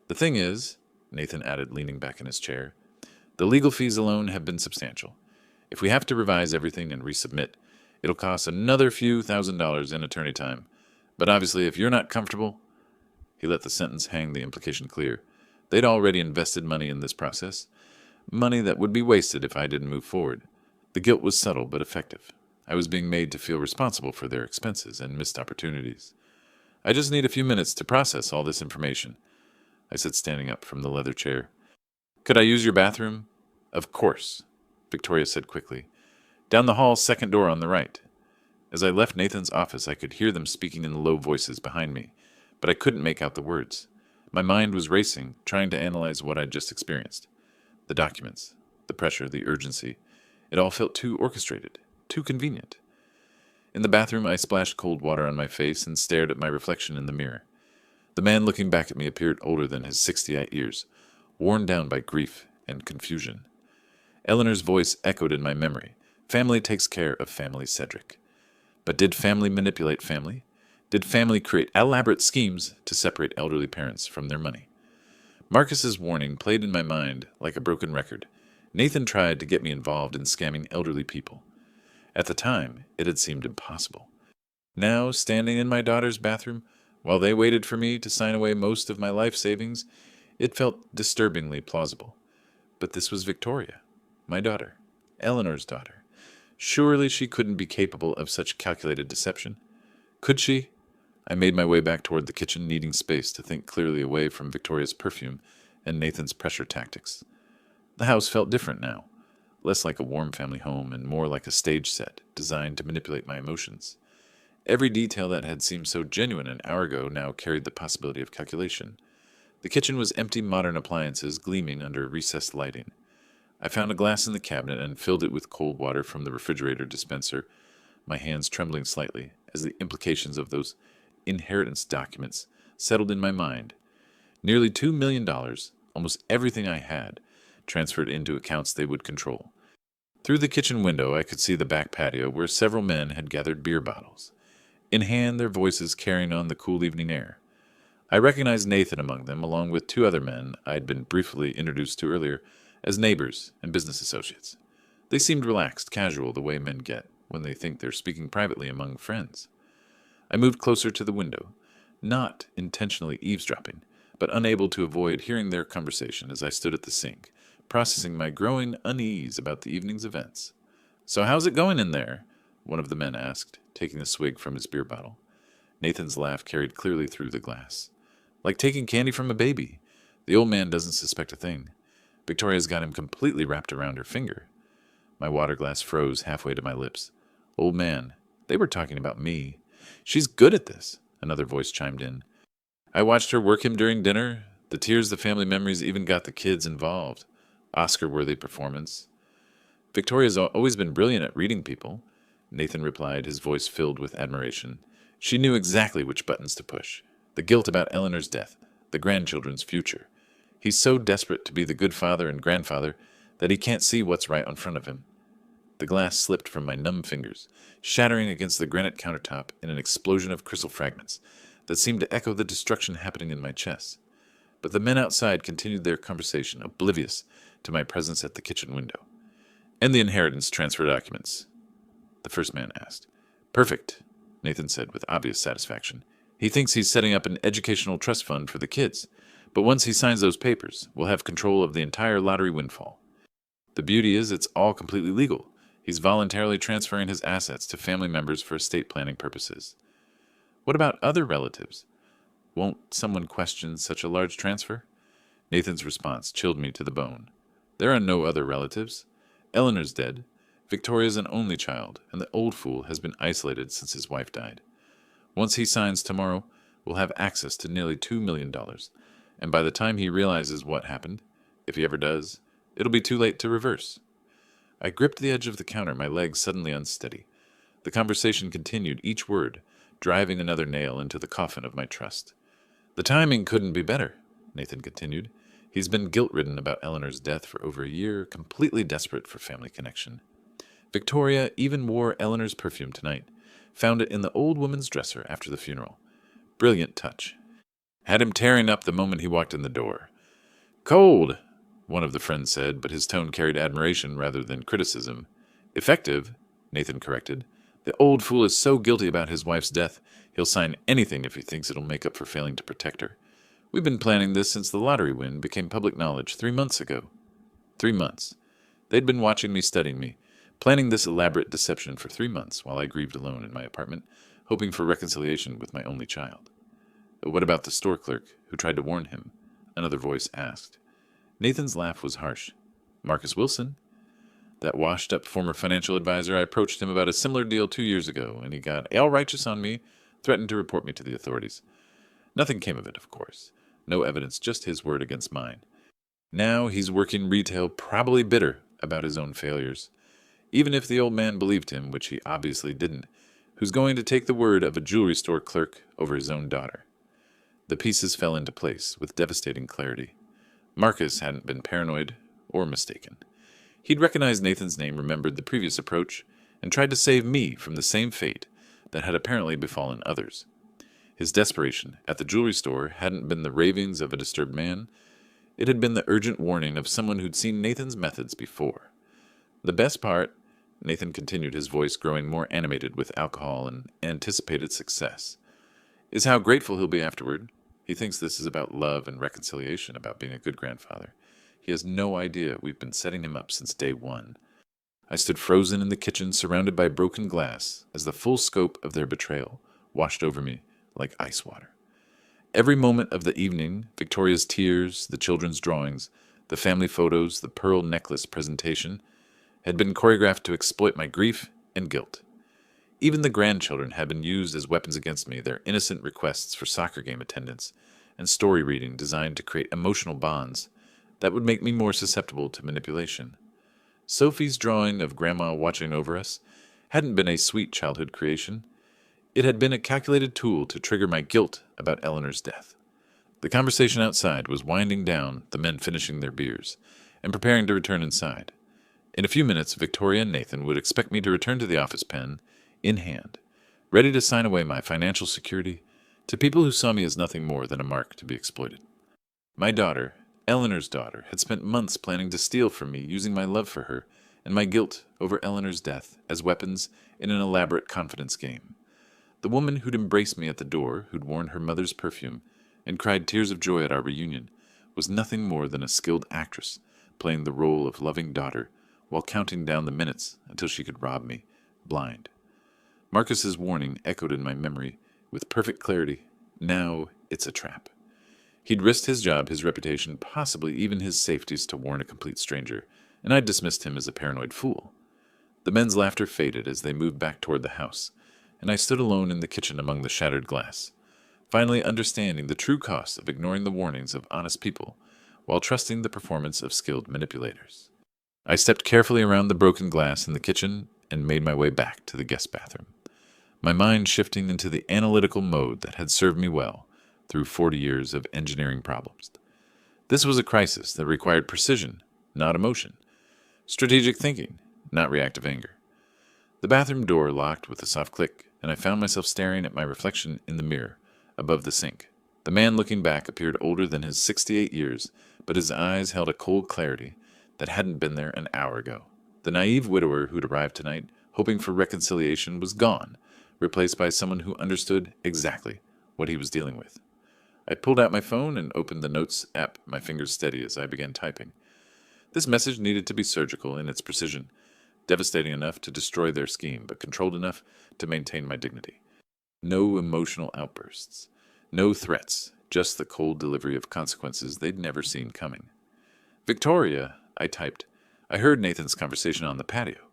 The thing is, Nathan added, leaning back in his chair, the legal fees alone have been substantial. If we have to revise everything and resubmit, it'll cost another few $1,000s in attorney time. But obviously, if you're not comfortable, he let the sentence hang, the implication clear. They'd already invested money in this process, money that would be wasted if I didn't move forward. The guilt was subtle but effective. I was being made to feel responsible for their expenses and missed opportunities. I just need a few minutes to process all this information, I said, standing up from the leather chair. Could I use your bathroom? Of course, Victoria said quickly. Down the hall, second door on the right. As I left Nathan's office, I could hear them speaking in low voices behind me, but I couldn't make out the words. My mind was racing, trying to analyze what I'd just experienced. The documents, the pressure, the urgency. It all felt too orchestrated, too convenient. In the bathroom, I splashed cold water on my face and stared at my reflection in the mirror. The man looking back at me appeared older than his 68 years, worn down by grief and confusion. Eleanor's voice echoed in my memory. Family takes care of family, Cedric. But did family manipulate family? Did family create elaborate schemes to separate elderly parents from their money? Marcus's warning played in my mind like a broken record. Nathan tried to get me involved in scamming elderly people. At the time, it had seemed impossible. Now, standing in my daughter's bathroom, while they waited for me to sign away most of my life savings, it felt disturbingly plausible. But this was Victoria, my daughter, Eleanor's daughter. Surely she couldn't be capable of such calculated deception. Could she? I made my way back toward the kitchen, needing space to think clearly away from Victoria's perfume and Nathan's pressure tactics. The house felt different now, less like a warm family home and more like a stage set designed to manipulate my emotions. Every detail that had seemed so genuine an hour ago now carried the possibility of calculation. The kitchen was empty modern appliances gleaming under recessed lighting. I found a glass in the cabinet and filled it with cold water from the refrigerator dispenser, my hands trembling slightly as the implications of those inheritance documents settled in my mind. Nearly $2 million, almost everything I had, transferred into accounts they would control. Through the kitchen window, I could see the back patio where several men had gathered beer bottles, in hand, their voices carrying on the cool evening air. I recognized Nathan among them, along with two other men I had been briefly introduced to earlier as neighbors and business associates. They seemed relaxed, casual, the way men get when they think they're speaking privately among friends. I moved closer to the window, not intentionally eavesdropping, but unable to avoid hearing their conversation as I stood at the sink, processing my growing unease about the evening's events. "So how's it going in there?" one of the men asked, taking a swig from his beer bottle. Nathan's laugh carried clearly through the glass. "Like taking candy from a baby. The old man doesn't suspect a thing. Victoria's got him completely wrapped around her finger." My water glass froze halfway to my lips. "Old man, they were talking about me. She's good at this," another voice chimed in. "I watched her work him during dinner. The tears, the family memories even got the kids involved. Oscar-worthy performance." "Victoria's always been brilliant at reading people," Nathan replied, his voice filled with admiration. "She knew exactly which buttons to push. The guilt about Eleanor's death, the grandchildren's future. He's so desperate to be the good father and grandfather that he can't see what's right in front of him." The glass slipped from my numb fingers, shattering against the granite countertop in an explosion of crystal fragments that seemed to echo the destruction happening in my chest. But the men outside continued their conversation, oblivious to my presence at the kitchen window. "And the inheritance transfer documents?" the first man asked. "Perfect," Nathan said with obvious satisfaction. "He thinks he's setting up an educational trust fund for the kids, but once he signs those papers, we'll have control of the entire lottery windfall. The beauty is it's all completely legal. He's voluntarily transferring his assets to family members for estate planning purposes." "What about other relatives? Won't someone question such a large transfer?" Nathan's response chilled me to the bone. "There are no other relatives. Eleanor's dead. Victoria's an only child, and the old fool has been isolated since his wife died. Once he signs tomorrow, we'll have access to nearly $2 million, and by the time he realizes what happened, if he ever does, it'll be too late to reverse." I gripped the edge of the counter, my legs suddenly unsteady. The conversation continued, each word driving another nail into the coffin of my trust. "The timing couldn't be better," Nathan continued. "He's been guilt-ridden about Eleanor's death for over a year, completely desperate for family connection. Victoria even wore Eleanor's perfume tonight, found it in the old woman's dresser after the funeral. Brilliant touch. Had him tearing up the moment he walked in the door. Cold, one of the friends said, but his tone carried admiration rather than criticism. Effective, Nathan corrected. The old fool is so guilty about his wife's death, he'll sign anything if he thinks it'll make up for failing to protect her. We've been planning this since the lottery win became public knowledge 3 months ago. 3 months. They'd been watching me, studying me, planning this elaborate deception for 3 months while I grieved alone in my apartment, hoping for reconciliation with my only child. What about the store clerk who tried to warn him? Another voice asked. Nathan's laugh was harsh. Marcus Wilson? That washed-up former financial advisor. I approached him about a similar deal 2 years ago, and he got all righteous on me, threatened to report me to the authorities. Nothing came of it, of course. No evidence, just his word against mine. Now he's working retail, probably bitter about his own failures. Even if the old man believed him, which he obviously didn't, who's going to take the word of a jewelry store clerk over his own daughter? The pieces fell into place with devastating clarity. Marcus hadn't been paranoid or mistaken. He'd recognized Nathan's name, remembered the previous approach, and tried to save me from the same fate that had apparently befallen others. His desperation at the jewelry store hadn't been the ravings of a disturbed man. It had been the urgent warning of someone who'd seen Nathan's methods before. The best part, Nathan continued, his voice growing more animated with alcohol and anticipated success, is how grateful he'll be afterward. He thinks this is about love and reconciliation, about being a good grandfather. He has no idea we've been setting him up since day one. I stood frozen in the kitchen, surrounded by broken glass, as the full scope of their betrayal washed over me like ice water. Every moment of the evening, Victoria's tears, the children's drawings, the family photos, the pearl necklace presentation, had been choreographed to exploit my grief and guilt. Even the grandchildren had been used as weapons against me, their innocent requests for soccer game attendance and story reading designed to create emotional bonds that would make me more susceptible to manipulation. Sophie's drawing of Grandma watching over us hadn't been a sweet childhood creation. It had been a calculated tool to trigger my guilt about Eleanor's death. The conversation outside was winding down, the men finishing their beers and preparing to return inside. In a few minutes, Victoria and Nathan would expect me to return to the office, pen in hand, ready to sign away my financial security to people who saw me as nothing more than a mark to be exploited. My daughter, Eleanor's daughter, had spent months planning to steal from me, using my love for her and my guilt over Eleanor's death as weapons in an elaborate confidence game. The woman who'd embraced me at the door, who'd worn her mother's perfume and cried tears of joy at our reunion, was nothing more than a skilled actress playing the role of loving daughter while counting down the minutes until she could rob me, blind. Marcus's warning echoed in my memory with perfect clarity. Now it's a trap. He'd risked his job, his reputation, possibly even his safeties to warn a complete stranger, and I dismissed him as a paranoid fool. The men's laughter faded as they moved back toward the house, and I stood alone in the kitchen among the shattered glass, finally understanding the true cost of ignoring the warnings of honest people while trusting the performance of skilled manipulators. I stepped carefully around the broken glass in the kitchen and made my way back to the guest bathroom, my mind shifting into the analytical mode that had served me well through 40 years of engineering problems. This was a crisis that required precision, not emotion, strategic thinking, not reactive anger. The bathroom door locked with a soft click, and I found myself staring at my reflection in the mirror above the sink. The man looking back appeared older than his 68 years, but his eyes held a cold clarity that hadn't been there an hour ago. The naive widower who'd arrived tonight, hoping for reconciliation, was gone, replaced by someone who understood exactly what he was dealing with. I pulled out my phone and opened the Notes app, my fingers steady as I began typing. This message needed to be surgical in its precision, devastating enough to destroy their scheme, but controlled enough to maintain my dignity. No emotional outbursts, no threats, just the cold delivery of consequences they'd never seen coming. Victoria, I typed. I heard Nathan's conversation on the patio.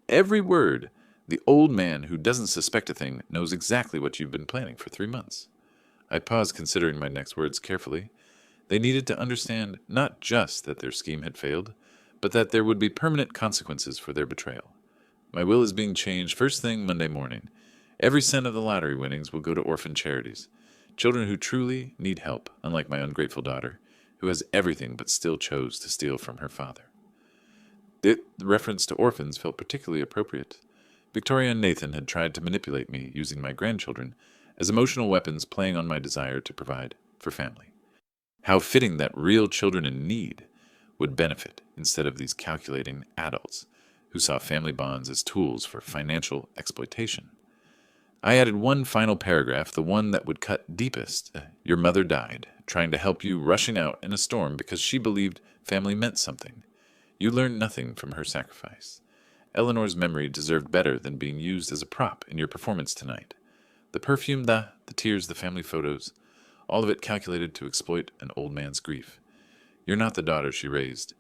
Every word. The old man who doesn't suspect a thing knows exactly what you've been planning for 3 months. I paused, considering my next words carefully. They needed to understand not just that their scheme had failed, but that there would be permanent consequences for their betrayal. My will is being changed first thing Monday morning. Every cent of the lottery winnings will go to orphan charities, children who truly need help, unlike my ungrateful daughter, who has everything but still chose to steal from her father. The reference to orphans felt particularly appropriate. Victoria and Nathan had tried to manipulate me using my grandchildren as emotional weapons, playing on my desire to provide for family. How fitting that real children in need would benefit instead of these calculating adults who saw family bonds as tools for financial exploitation. I added one final paragraph, the one that would cut deepest. Your mother died, trying to help you, rushing out in a storm because she believed family meant something. You learned nothing from her sacrifice. Eleanor's memory deserved better than being used as a prop in your performance tonight. The perfume, the tears, the family photos, all of it calculated to exploit an old man's grief. You're not the daughter she raised.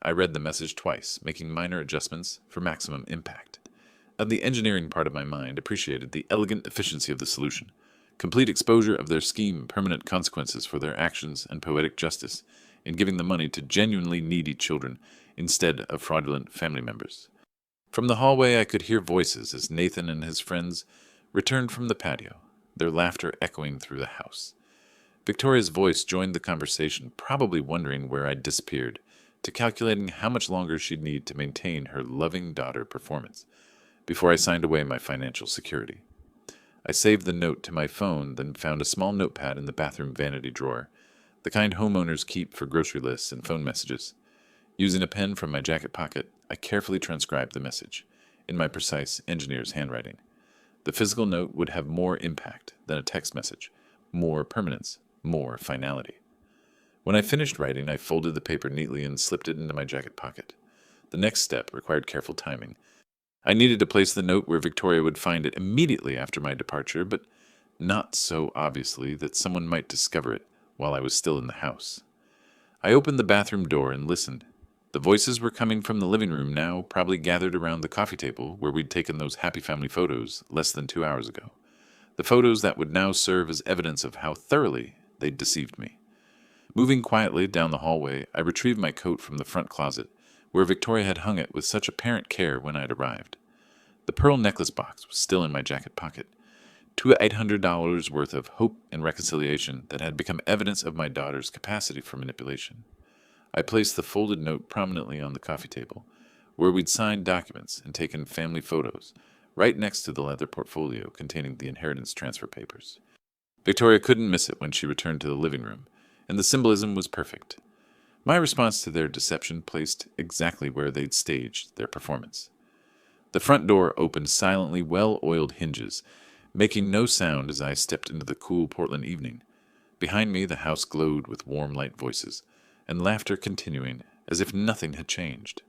I read the message twice, making minor adjustments for maximum impact. The engineering part of my mind appreciated the elegant efficiency of the solution, complete exposure of their scheme, permanent consequences for their actions, and poetic justice in giving the money to genuinely needy children instead of fraudulent family members. From the hallway I could hear voices as Nathan and his friends returned from the patio, their laughter echoing through the house. Victoria's voice joined the conversation, probably wondering where I'd disappeared, to calculating how much longer she'd need to maintain her loving daughter performance before I signed away my financial security. I saved the note to my phone, then found a small notepad in the bathroom vanity drawer, the kind homeowners keep for grocery lists and phone messages. Using a pen from my jacket pocket, I carefully transcribed the message, in my precise engineer's handwriting. The physical note would have more impact than a text message, more permanence, more finality. When I finished writing, I folded the paper neatly and slipped it into my jacket pocket. The next step required careful timing. I needed to place the note where Victoria would find it immediately after my departure, but not so obviously that someone might discover it while I was still in the house. I opened the bathroom door and listened. The voices were coming from the living room now, probably gathered around the coffee table where we'd taken those happy family photos less than 2 hours ago. The photos that would now serve as evidence of how thoroughly they'd deceived me. Moving quietly down the hallway, I retrieved my coat from the front closet, where Victoria had hung it with such apparent care when I had arrived. The pearl necklace box was still in my jacket pocket. $800 worth of hope and reconciliation that had become evidence of my daughter's capacity for manipulation. I placed the folded note prominently on the coffee table, where we'd signed documents and taken family photos, right next to the leather portfolio containing the inheritance transfer papers. Victoria couldn't miss it when she returned to the living room, and the symbolism was perfect. My response to their deception placed exactly where they'd staged their performance. The front door opened silently, well-oiled hinges, making no sound as I stepped into the cool Portland evening. Behind me, the house glowed with warm, light voices, and laughter continuing as if nothing had changed.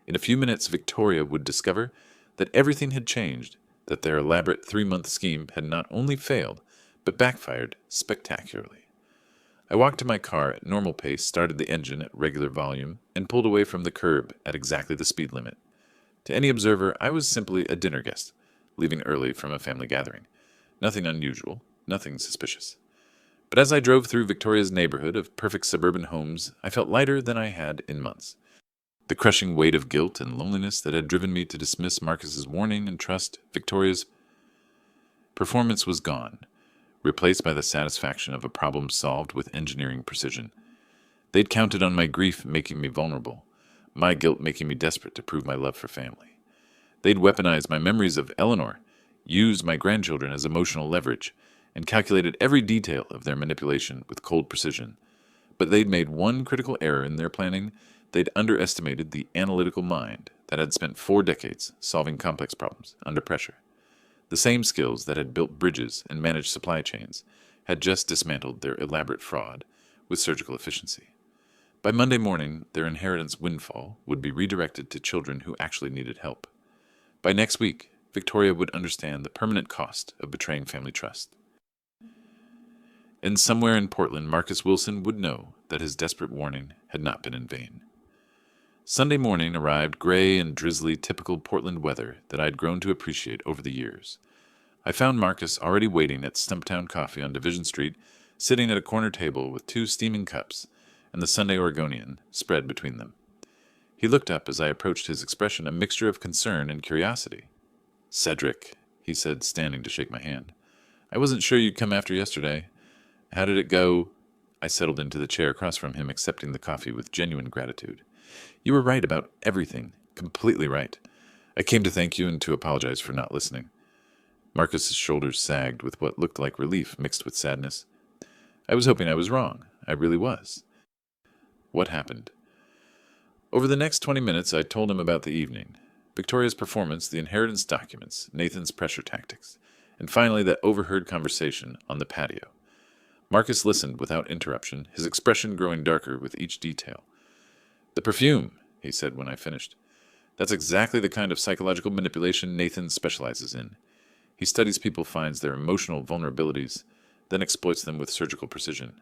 In a few minutes, Victoria would discover that everything had changed, that their elaborate 3-month scheme had not only failed, but backfired spectacularly. I walked to my car at normal pace, started the engine at regular volume, and pulled away from the curb at exactly the speed limit. To any observer, I was simply a dinner guest, leaving early from a family gathering. Nothing unusual, nothing suspicious. But as I drove through Victoria's neighborhood of perfect suburban homes, I felt lighter than I had in months. The crushing weight of guilt and loneliness that had driven me to dismiss Marcus's warning and trust Victoria's performance was gone, replaced by the satisfaction of a problem solved with engineering precision. They'd counted on my grief making me vulnerable, my guilt making me desperate to prove my love for family. They'd weaponized my memories of Eleanor, used my grandchildren as emotional leverage, and calculated every detail of their manipulation with cold precision. But they'd made one critical error in their planning. They'd underestimated the analytical mind that had spent 4 decades solving complex problems under pressure. The same skills that had built bridges and managed supply chains had just dismantled their elaborate fraud with surgical efficiency. By Monday morning, their inheritance windfall would be redirected to children who actually needed help. By next week, Victoria would understand the permanent cost of betraying family trust. And somewhere in Portland, Marcus Wilson would know that his desperate warning had not been in vain. Sunday morning arrived gray and drizzly, typical Portland weather that I'd grown to appreciate over the years. I found Marcus already waiting at Stumptown Coffee on Division Street, sitting at a corner table with 2 steaming cups and the Sunday Oregonian spread between them. He looked up as I approached, his expression a mixture of concern and curiosity. "Cedric," he said, standing to shake my hand. "I wasn't sure you'd come after yesterday. How did it go?" I settled into the chair across from him, accepting the coffee with genuine gratitude. "You were right about everything. Completely right. I came to thank you and to apologize for not listening." Marcus's shoulders sagged with what looked like relief mixed with sadness. "I was hoping I was wrong. I really was." What happened? Over the next 20 minutes, I told him about the evening, Victoria's performance, the inheritance documents, Nathan's pressure tactics, and finally that overheard conversation on the patio. Marcus listened without interruption, his expression growing darker with each detail. "The perfume," he said when I finished. "That's exactly the kind of psychological manipulation Nathan specializes in. He studies people, finds their emotional vulnerabilities, then exploits them with surgical precision."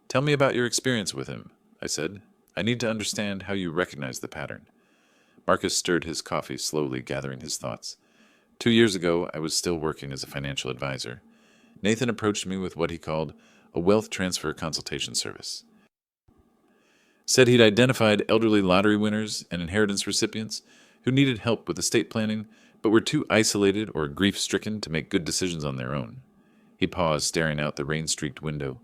"Tell me about your experience with him," I said. "I need to understand how you recognize the pattern." Marcus stirred his coffee slowly, gathering his thoughts. 2 years ago, I was still working as a financial advisor. Nathan approached me with what he called a wealth transfer consultation service. Said he'd identified elderly lottery winners and inheritance recipients who needed help with estate planning, but were too isolated or grief-stricken to make good decisions on their own. He paused, staring out the rain-streaked window.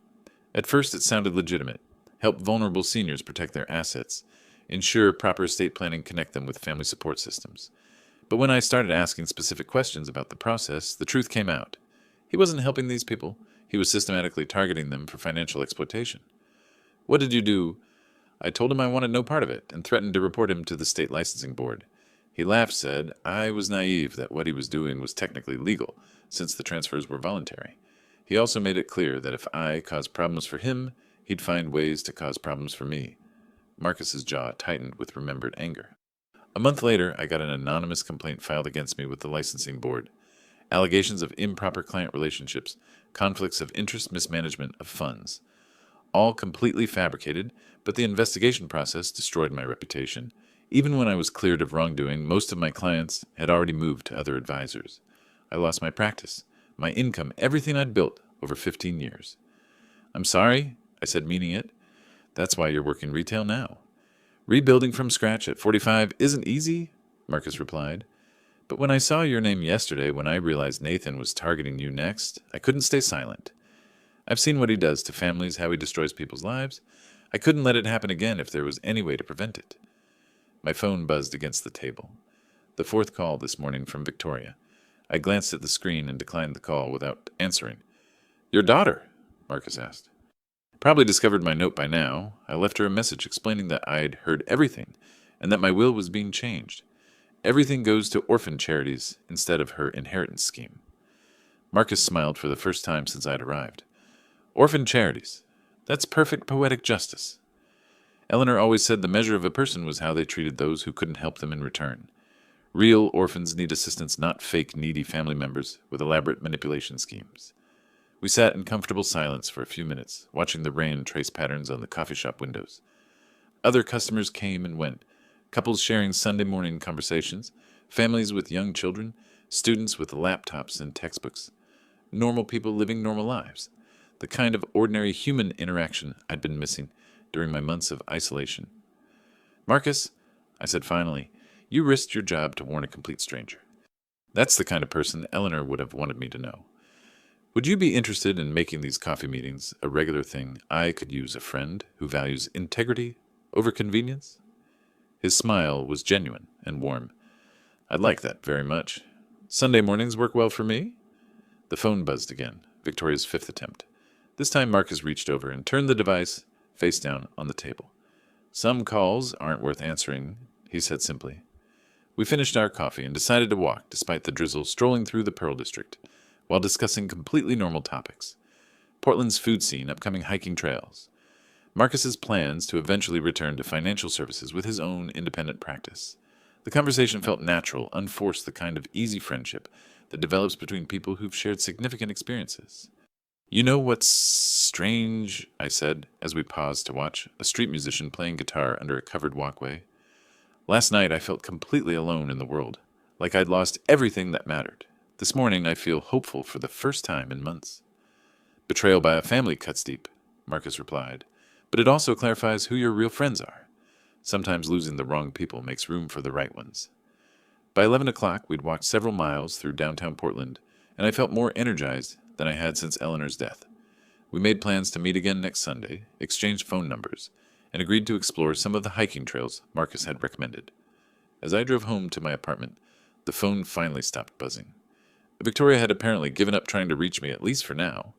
At first it sounded legitimate. Help vulnerable seniors protect their assets, ensure proper estate planning, connect them with family support systems. But when I started asking specific questions about the process, the truth came out. He wasn't helping these people. He was systematically targeting them for financial exploitation. "What did you do?" I told him I wanted no part of it and threatened to report him to the state licensing board. He laughed, said I was naive, that what he was doing was technically legal, since the transfers were voluntary. He also made it clear that if I caused problems for him, he'd find ways to cause problems for me. Marcus's jaw tightened with remembered anger. A month later, I got an anonymous complaint filed against me with the licensing board. Allegations of improper client relationships, conflicts of interest, mismanagement of funds. all completely fabricated, but the investigation process destroyed my reputation. Even when I was cleared of wrongdoing, most of my clients had already moved to other advisors. I lost my practice, my income, everything I'd built over 15 years. I'm sorry, I said, meaning it. That's why you're working retail now. Rebuilding from scratch at 45 isn't easy, Marcus replied. But when I saw your name yesterday, when I realized Nathan was targeting you next, I couldn't stay silent. I've seen what he does to families, how he destroys people's lives. I couldn't let it happen again if there was any way to prevent it. My phone buzzed against the table. The fourth call this morning from Victoria. I glanced at the screen and declined the call without answering. Your daughter? Marcus asked. Probably discovered my note by now. I left her a message explaining that I'd heard everything and that my will was being changed. Everything goes to orphan charities instead of her inheritance scheme. Marcus smiled for the first time since I'd arrived. Orphan charities. That's perfect poetic justice. Eleanor always said the measure of a person was how they treated those who couldn't help them in return. Real orphans need assistance, not fake, needy family members with elaborate manipulation schemes. We sat in comfortable silence for a few minutes, watching the rain trace patterns on the coffee shop windows. Other customers came and went, couples sharing Sunday morning conversations, families with young children, students with laptops and textbooks, normal people living normal lives, the kind of ordinary human interaction I'd been missing during my months of isolation. Marcus, I said finally, you risked your job to warn a complete stranger. That's the kind of person Eleanor would have wanted me to know. Would you be interested in making these coffee meetings a regular thing? I could use a friend who values integrity over convenience. His smile was genuine and warm. I'd like that very much. Sunday mornings work well for me? The phone buzzed again, Victoria's fifth attempt. This time Marcus reached over and turned the device face down on the table. Some calls aren't worth answering, he said simply. We finished our coffee and decided to walk, despite the drizzle, strolling through the Pearl District, while discussing completely normal topics. Portland's food scene, upcoming hiking trails. Marcus's plans to eventually return to financial services with his own independent practice. The conversation felt natural, unforced, the kind of easy friendship that develops between people who've shared significant experiences. You know what's strange, I said, as we paused to watch a street musician playing guitar under a covered walkway. Last night I felt completely alone in the world, like I'd lost everything that mattered. This morning I feel hopeful for the first time in months. Betrayal by a family cuts deep, Marcus replied, but it also clarifies who your real friends are. Sometimes losing the wrong people makes room for the right ones. By 11 o'clock, we'd walked several miles through downtown Portland, and I felt more energized than I had since Eleanor's death. We made plans to meet again next Sunday, exchanged phone numbers, and agreed to explore some of the hiking trails Marcus had recommended. As I drove home to my apartment, the phone finally stopped buzzing. Victoria had apparently given up trying to reach me, at least for now.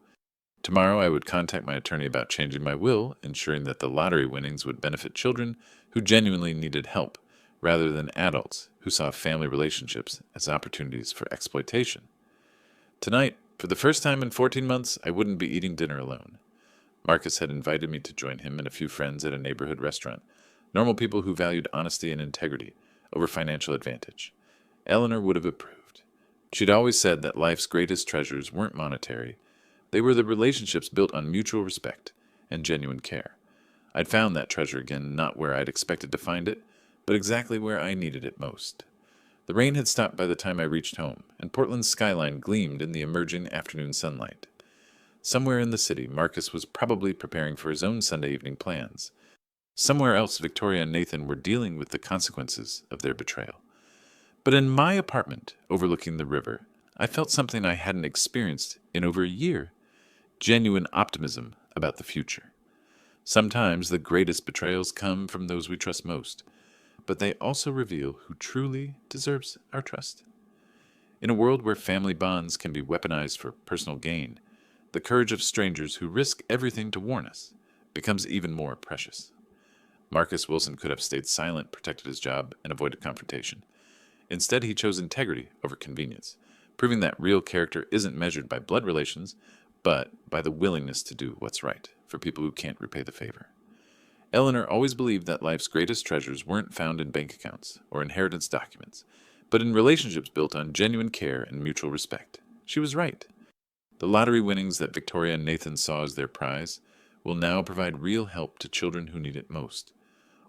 Tomorrow I would contact my attorney about changing my will, ensuring that the lottery winnings would benefit children who genuinely needed help, rather than adults who saw family relationships as opportunities for exploitation. Tonight, for the first time in 14 months, I wouldn't be eating dinner alone. Marcus had invited me to join him and a few friends at a neighborhood restaurant, normal people who valued honesty and integrity over financial advantage. Eleanor would have approved. She'd always said that life's greatest treasures weren't monetary. They were the relationships built on mutual respect and genuine care. I'd found that treasure again, not where I'd expected to find it, but exactly where I needed it most. The rain had stopped by the time I reached home, and Portland's skyline gleamed in the emerging afternoon sunlight. Somewhere in the city, Marcus was probably preparing for his own Sunday evening plans. Somewhere else, Victoria and Nathan were dealing with the consequences of their betrayal. But in my apartment, overlooking the river, I felt something I hadn't experienced in over a year. Genuine optimism about the future. Sometimes the greatest betrayals come from those we trust most, but they also reveal who truly deserves our trust. In a world where family bonds can be weaponized for personal gain, the courage of strangers who risk everything to warn us becomes even more precious. Marcus Wilson could have stayed silent, protected his job, and avoided confrontation. Instead, he chose integrity over convenience, proving that real character isn't measured by blood relations, but by the willingness to do what's right for people who can't repay the favor. Eleanor always believed that life's greatest treasures weren't found in bank accounts or inheritance documents, but in relationships built on genuine care and mutual respect. She was right. The lottery winnings that Victoria and Nathan saw as their prize will now provide real help to children who need it most.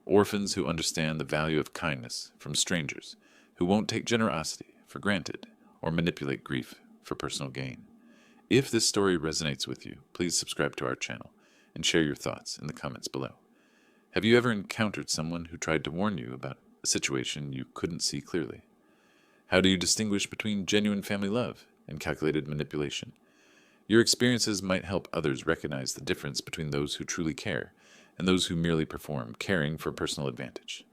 Orphans who understand the value of kindness from strangers, who won't take generosity for granted or manipulate grief for personal gain. If this story resonates with you, please subscribe to our channel and share your thoughts in the comments below. Have you ever encountered someone who tried to warn you about a situation you couldn't see clearly? How do you distinguish between genuine family love and calculated manipulation? Your experiences might help others recognize the difference between those who truly care and those who merely perform caring for personal advantage.